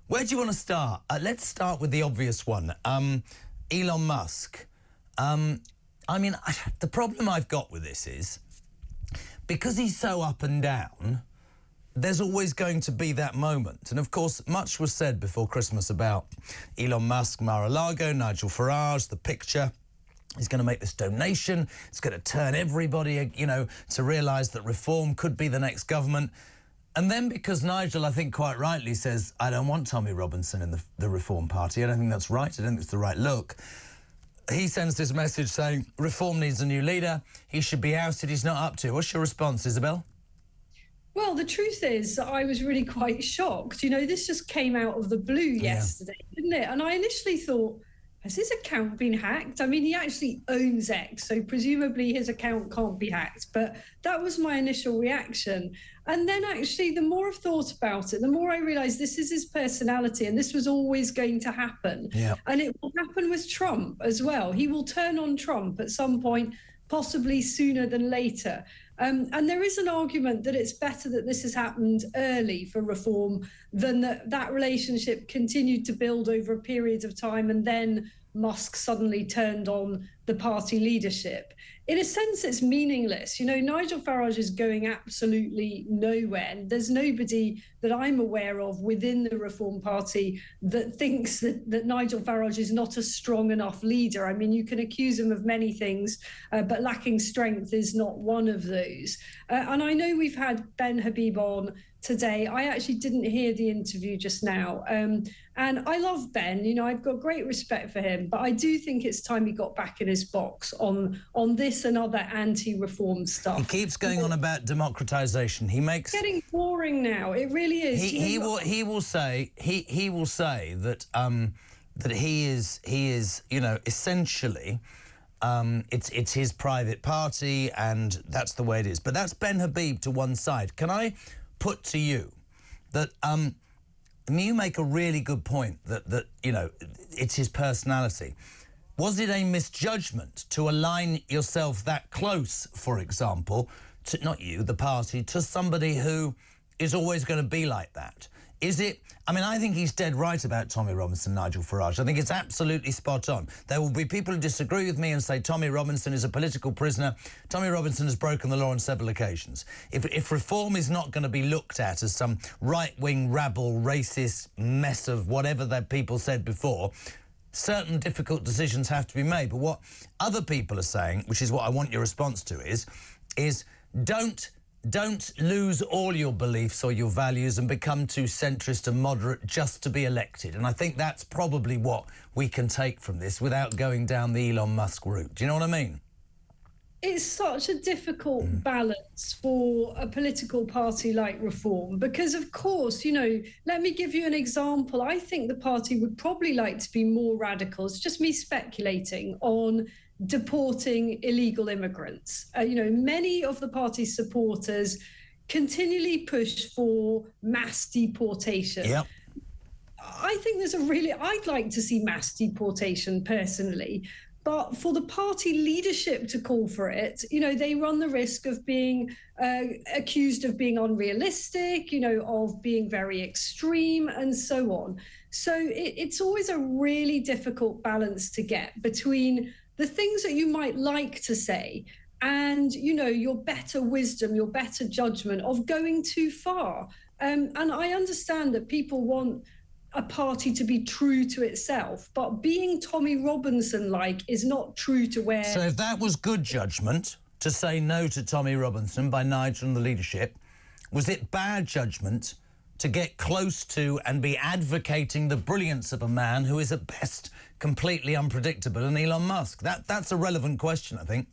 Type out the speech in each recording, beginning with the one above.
Where do you want to start? Let's start with the obvious one. Elon Musk. I mean, the problem I've got with this is, because he's so up and down, there's always going to be that moment. And of course, much was said before Christmas about Elon Musk, Mar-a-Lago, Nigel Farage, the picture. He's going to make this donation. It's going to turn everybody, you know, to realise that reform could be the next government. And then because Nigel, I think quite rightly, says, I don't want Tommy Robinson in the Reform Party. I don't think that's right. I don't think it's the right look. He sends this message saying, Reform needs a new leader. He should be ousted. He's not up to. What's your response, Isabel? Well, the truth is that I was really quite shocked. You know, this just came out of the blue yesterday, didn't it? And I initially thought, has his account been hacked? I mean, he actually owns X, so presumably his account can't be hacked. But that was my initial reaction. And then actually, the more I've thought about it, the more I realised this is his personality and this was always going to happen. Yeah. And it will happen with Trump as well. He will turn on Trump at some point, possibly sooner than later. And there is an argument that it's better that this has happened early for reform than that relationship continued to build over a period of time and then Musk suddenly turned on the party leadership. In a sense, it's meaningless. You know, Nigel Farage is going absolutely nowhere. There's nobody that I'm aware of within the Reform Party that thinks that Nigel Farage is not a strong enough leader. I mean, you can accuse him of many things, but lacking strength is not one of those. And I know we've had Ben Habib on today. I actually didn't hear the interview just now. And I love Ben, you know, I've got great respect for him, but I do think it's time he got back in his box on this and other anti-reform stuff. He keeps going on about democratisation. He makes... It's getting boring now. It really is. He will say that that he is, you know, essentially it's his private party and that's the way it is. But that's Ben Habib to one side. Can I put to you that you make a really good point that you know, it's his personality. Was it a misjudgment to align yourself that close, for example, to not you, the party, to somebody who is always going to be like that? Is it... I mean, I think he's dead right about Tommy Robinson, Nigel Farage. I think it's absolutely spot on. There will be people who disagree with me and say Tommy Robinson is a political prisoner. Tommy Robinson has broken the law on several occasions. If reform is not going to be looked at as some right-wing rabble, racist mess of whatever that people said before, certain difficult decisions have to be made. But what other people are saying, which is what I want your response to, is don't lose all your beliefs or your values and become too centrist and moderate just to be elected. And I think that's probably what we can take from this without going down the Elon Musk route. Do you know what I mean? It's such a difficult balance for a political party like Reform because, of course, you know, let me give you an example. I think the party would probably like to be more radical. It's just me speculating on deporting illegal immigrants. You know, many of the party's supporters continually push for mass deportation. Yep. I think I'd like to see mass deportation personally. But for the party leadership to call for it, you know, they run the risk of being accused of being unrealistic, you know, of being very extreme and so on. So it's always a really difficult balance to get between the things that you might like to say and, you know, your better wisdom, your better judgment of going too far. And I understand that people want a party to be true to itself, but being Tommy Robinson-like is not true to where... So if that was good judgment, to say no to Tommy Robinson by Nigel and the leadership, was it bad judgment to get close to and be advocating the brilliance of a man who is at best completely unpredictable, and Elon Musk? That's a relevant question, I think.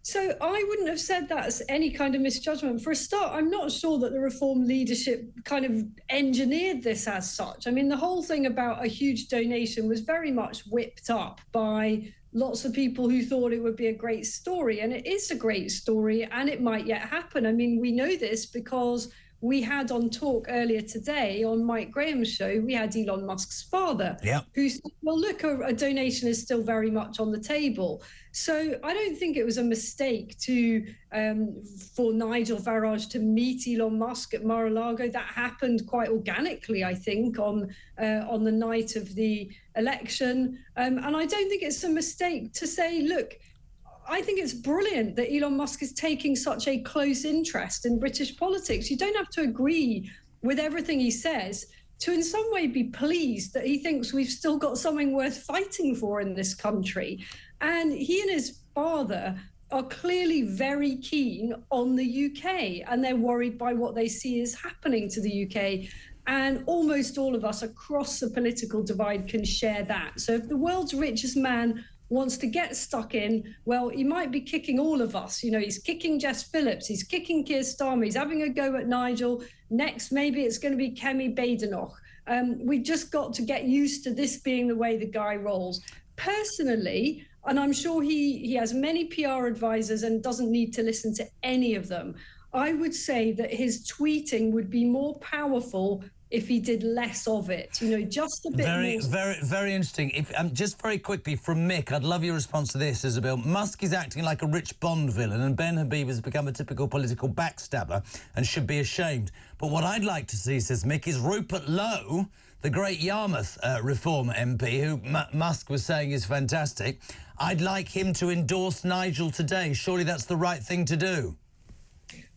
So I wouldn't have said that as any kind of misjudgment. For a start, I'm not sure that the Reform leadership kind of engineered this as such. I mean, the whole thing about a huge donation was very much whipped up by lots of people who thought it would be a great story. And it is a great story and it might yet happen. I mean, we know this because we had on Talk earlier today on Mike Graham's show, we had Elon Musk's father, who said, well, look, a donation is still very much on the table. So I don't think it was a mistake for Nigel Farage to meet Elon Musk at Mar-a-Lago. That happened quite organically, I think, on the night of the election. And I don't think it's a mistake to say, look, I think it's brilliant that Elon Musk is taking such a close interest in British politics. You don't have to agree with everything he says to in some way be pleased that he thinks we've still got something worth fighting for in this country. And he and his father are clearly very keen on the UK, and they're worried by what they see is happening to the UK. And almost all of us across the political divide can share that. So if the world's richest man wants to get stuck in, well, he might be kicking all of us. You know, he's kicking Jess Phillips, he's kicking Keir Starmer, he's having a go at Nigel. Next, maybe it's going to be Kemi Badenoch. We've just got to get used to this being the way the guy rolls. Personally, and I'm sure he has many PR advisors and doesn't need to listen to any of them, I would say that his tweeting would be more powerful if he did less of it, you know, just a bit more. Very interesting. If just very quickly from Mick, I'd love your response to this, Isabel. Musk is acting like a rich Bond villain, and Ben Habib has become a typical political backstabber and should be ashamed. But what I'd like to see, says Mick, is Rupert Lowe, the great Yarmouth Reform MP, who Musk was saying is fantastic. I'd like him to endorse Nigel today. Surely that's the right thing to do.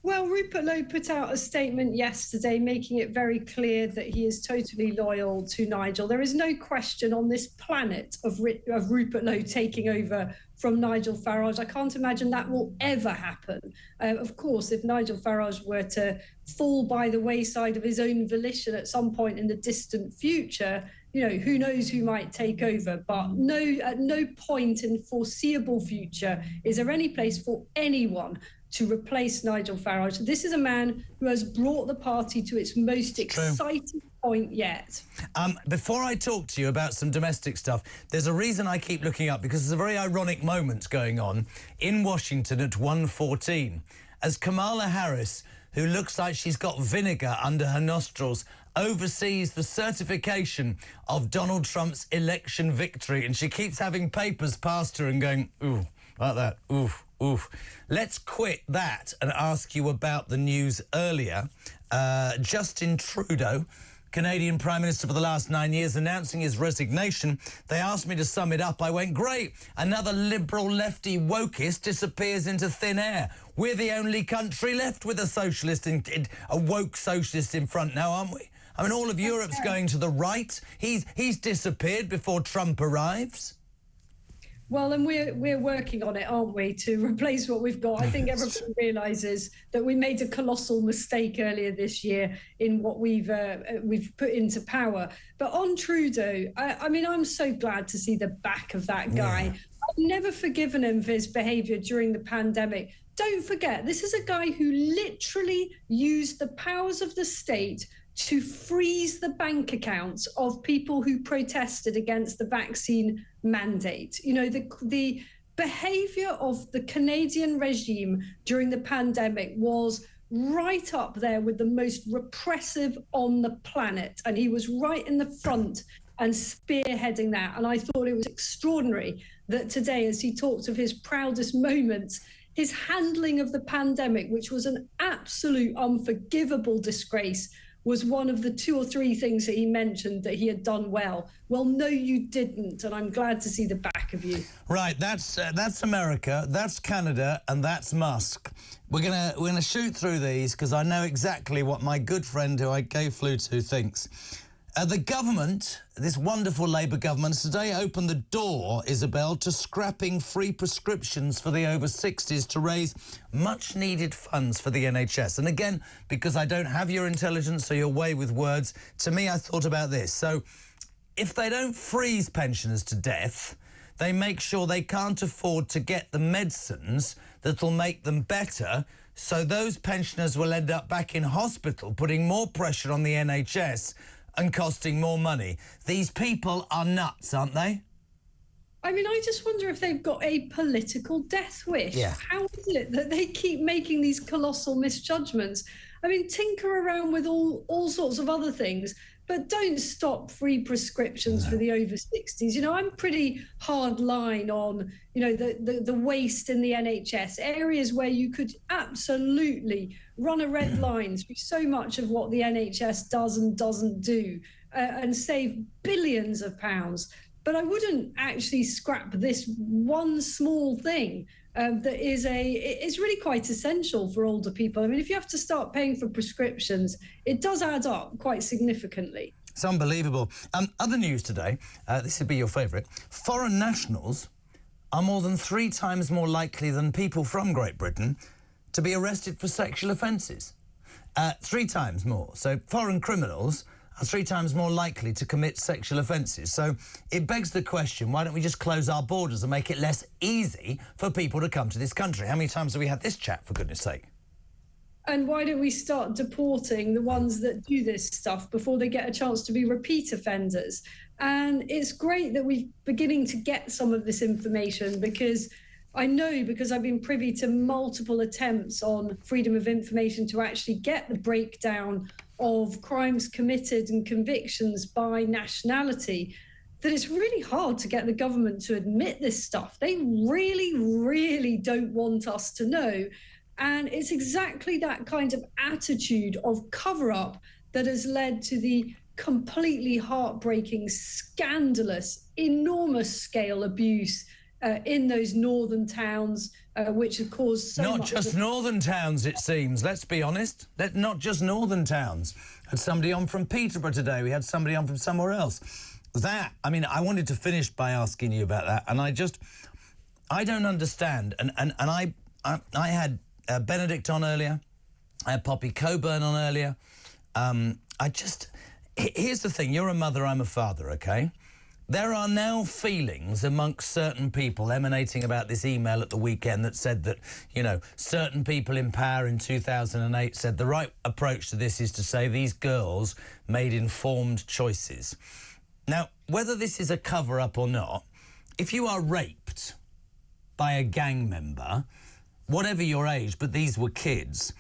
Well, Rupert Lowe put out a statement yesterday making it very clear that he is totally loyal to Nigel. There is no question on this planet of Rupert Lowe taking over from Nigel Farage. I can't imagine that will ever happen. Of course, if Nigel Farage were to fall by the wayside of his own volition at some point in the distant future, you know, who knows who might take over. But at no point in foreseeable future is there any place for anyone to replace Nigel Farage. This is a man who has brought the party to its most exciting point yet. Before I talk to you about some domestic stuff, there's a reason I keep looking up, because there's a very ironic moment going on in Washington at 1:14 as Kamala Harris, who looks like she's got vinegar under her nostrils, oversees the certification of Donald Trump's election victory, and she keeps having papers passed her and going, ooh, like that, oof, oof. Let's quit that and ask you about the news earlier. Justin Trudeau, Canadian Prime Minister for the last 9 years, announcing his resignation. They asked me to sum it up. I went, great. Another liberal lefty wokist disappears into thin air. We're the only country left with a socialist, a woke socialist in front now, aren't we? I mean, all of Europe's going to the right. He's disappeared before Trump arrives. Well, and we're working on it, aren't we, to replace what we've got. I think everybody realises that we made a colossal mistake earlier this year in what we've put into power. But on Trudeau, I mean, I'm so glad to see the back of that guy. Yeah. I've never forgiven him for his behaviour during the pandemic. Don't forget, this is a guy who literally used the powers of the state to freeze the bank accounts of people who protested against the vaccine mandate. You know, the behaviour of the Canadian regime during the pandemic was right up there with the most repressive on the planet. And he was right in the front and spearheading that. And I thought it was extraordinary that today, as he talked of his proudest moments, his handling of the pandemic, which was an absolute unforgivable disgrace, was one of the 2 or 3 things that he mentioned that he had done well. Well, no, you didn't, and I'm glad to see the back of you. Right, that's America, that's Canada, and that's Musk. We're gonna shoot through these because I know exactly what my good friend who I gave flu to thinks. The government, this wonderful Labour government, today opened the door, Isabel, to scrapping free prescriptions for the over 60s to raise much-needed funds for the NHS. And again, because I don't have your intelligence or your way with words, to me, I thought about this. So if they don't freeze pensioners to death, they make sure they can't afford to get the medicines that'll make them better, so those pensioners will end up back in hospital, putting more pressure on the NHS and costing more money. These people are nuts, aren't they? I mean, I just wonder if they've got a political death wish. Yeah. How is it that they keep making these colossal misjudgments? I mean, tinker around with all sorts of other things, but don't stop free prescriptions for the over 60s. You know, I'm pretty hard line on, you know, the waste in the NHS, areas where you could absolutely run a red line through so much of what the NHS does and doesn't do, and save billions of pounds. But I wouldn't actually scrap this one small thing that is really quite essential for older people. I mean, if you have to start paying for prescriptions, it does add up quite significantly. It's unbelievable. Other news today, this would be your favourite. Foreign nationals are more than 3 times more likely than people from Great Britain to be arrested for sexual offences. 3 times more. So foreign criminals are 3 times more likely to commit sexual offences. So it begs the question, why don't we just close our borders and make it less easy for people to come to this country? How many times have we had this chat, for goodness sake? And why don't we start deporting the ones that do this stuff before they get a chance to be repeat offenders? And it's great that we're beginning to get some of this information, because I know, because I've been privy to multiple attempts on freedom of information to actually get the breakdown of crimes committed and convictions by nationality, that it's really hard to get the government to admit this stuff. They really, really don't want us to know. And it's exactly that kind of attitude of cover-up that has led to the completely heartbreaking, scandalous, enormous scale abuse in those northern towns, which have caused so much... Not just northern towns, it seems. Let's be honest. Not just northern towns. Had somebody on from Peterborough today. We had somebody on from somewhere else. I mean, I wanted to finish by asking you about that, and I don't understand. And I had Benedict on earlier. I had Poppy Coburn on earlier. Here's the thing. You're a mother, I'm a father, OK? There are now feelings amongst certain people emanating about this email at the weekend that said that, you know, certain people in power in 2008 said the right approach to this is to say these girls made informed choices. Now, whether this is a cover-up or not, if you are raped by a gang member, whatever your age, but these were kids,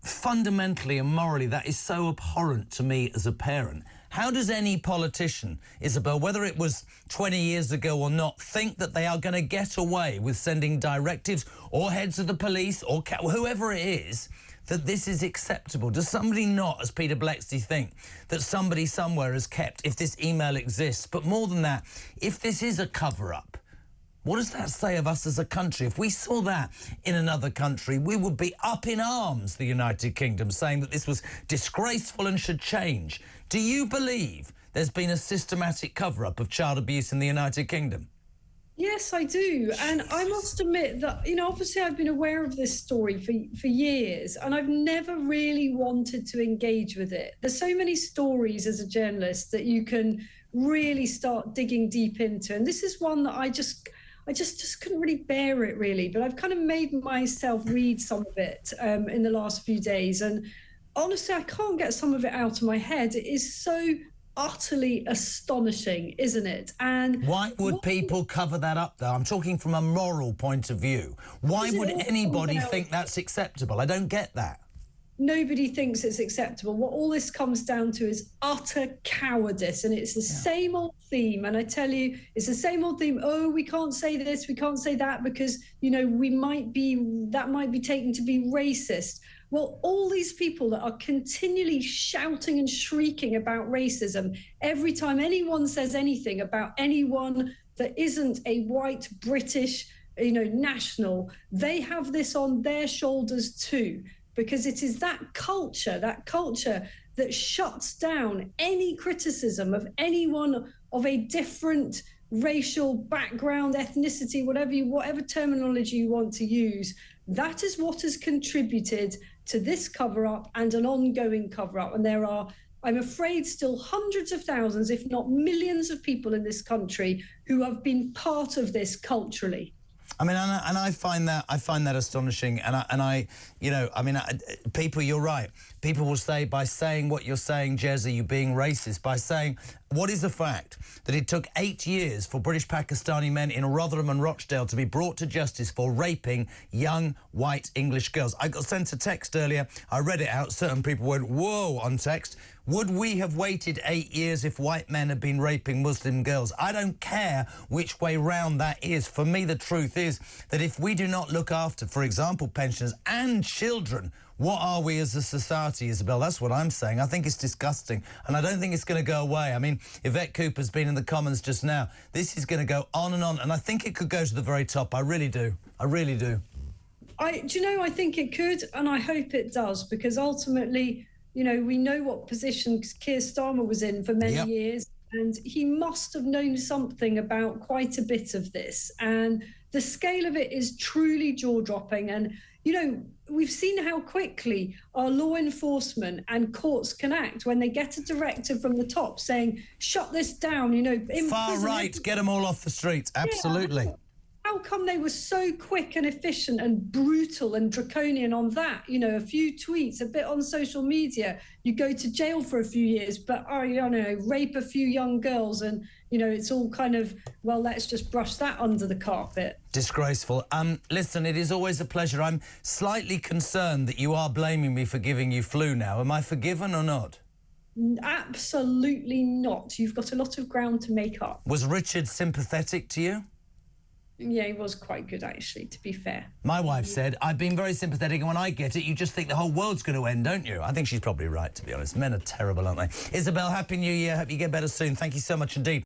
fundamentally and morally, that is so abhorrent to me as a parent. How does any politician, Isabel, whether it was 20 years ago or not, think that they are going to get away with sending directives or heads of the police or whoever it is, that this is acceptable? Does somebody not, as Peter Blexley, think that somebody somewhere has kept, if this email exists, but more than that, if this is a cover-up, what does that say of us as a country? If we saw that in another country, we would be up in arms, the United Kingdom, saying that this was disgraceful and should change. Do you believe there's been a systematic cover-up of child abuse in the United Kingdom? Yes, I do. And I must admit that, you know, obviously I've been aware of this story for years, and I've never really wanted to engage with it. There's so many stories as a journalist that you can really start digging deep into. And this is one that I just couldn't really bear it, really. But I've kind of made myself read some of it in the last few days. And honestly, I can't get some of it out of my head. It is so utterly astonishing, isn't it? And why would people cover that up, though? I'm talking from a moral point of view. Why would anybody think that's acceptable? I don't get that. Nobody thinks it's acceptable. What all this comes down to is utter cowardice, and it's the same old theme. And I tell you, it's the same old theme. Oh, we can't say this, we can't say that, because, you know, that might be taken to be racist. Well, all these people that are continually shouting and shrieking about racism, every time anyone says anything about anyone that isn't a white British, you know, national, they have this on their shoulders too. Because it is that culture that shuts down any criticism of anyone of a different racial background, ethnicity, whatever terminology you want to use. That is what has contributed to this cover-up and an ongoing cover-up. And there are, I'm afraid, still hundreds of thousands, if not millions of people in this country who have been part of this culturally. I mean, and I find that astonishing. And I you know, I mean, people, you're right. People will say, by saying what you're saying, Jezza, you're being racist. By saying, what is the fact that it took 8 years for British Pakistani men in Rotherham and Rochdale to be brought to justice for raping young white English girls? I got sent a text earlier. I read it out. Certain people went, whoa, on text. Would we have waited 8 years if white men had been raping Muslim girls? I don't care which way round that is. For me, the truth is that if we do not look after, for example, pensioners and children, what are we as a society, Isabel? That's what I'm saying. I think it's disgusting, and I don't think it's going to go away. I mean, Yvette Cooper's been in the Commons just now. This is going to go on, and I think it could go to the very top. I really do. I really do. Do you know, I think it could, and I hope it does, because ultimately, you know, we know what position Keir Starmer was in for many years, and he must have known something about quite a bit of this. And the scale of it is truly jaw-dropping. And, you know, we've seen how quickly our law enforcement and courts can act when they get a directive from the top saying, shut this down, you know. Far right, get them all off the streets. Absolutely. Yeah. How come they were so quick and efficient and brutal and draconian on that? You know, a few tweets, a bit on social media, you go to jail for a few years, but, you know, rape a few young girls and, you know, it's all kind of, well, let's just brush that under the carpet. Disgraceful. Listen, it is always a pleasure. I'm slightly concerned that you are blaming me for giving you flu now. Am I forgiven or not? Absolutely not. You've got a lot of ground to make up. Was Richard sympathetic to you? Yeah, he was quite good, actually, to be fair. My wife said, I've been very sympathetic, and when I get it, you just think the whole world's going to end, don't you? I think she's probably right, to be honest. Men are terrible, aren't they? Isabel, Happy New Year. Hope you get better soon. Thank you so much indeed.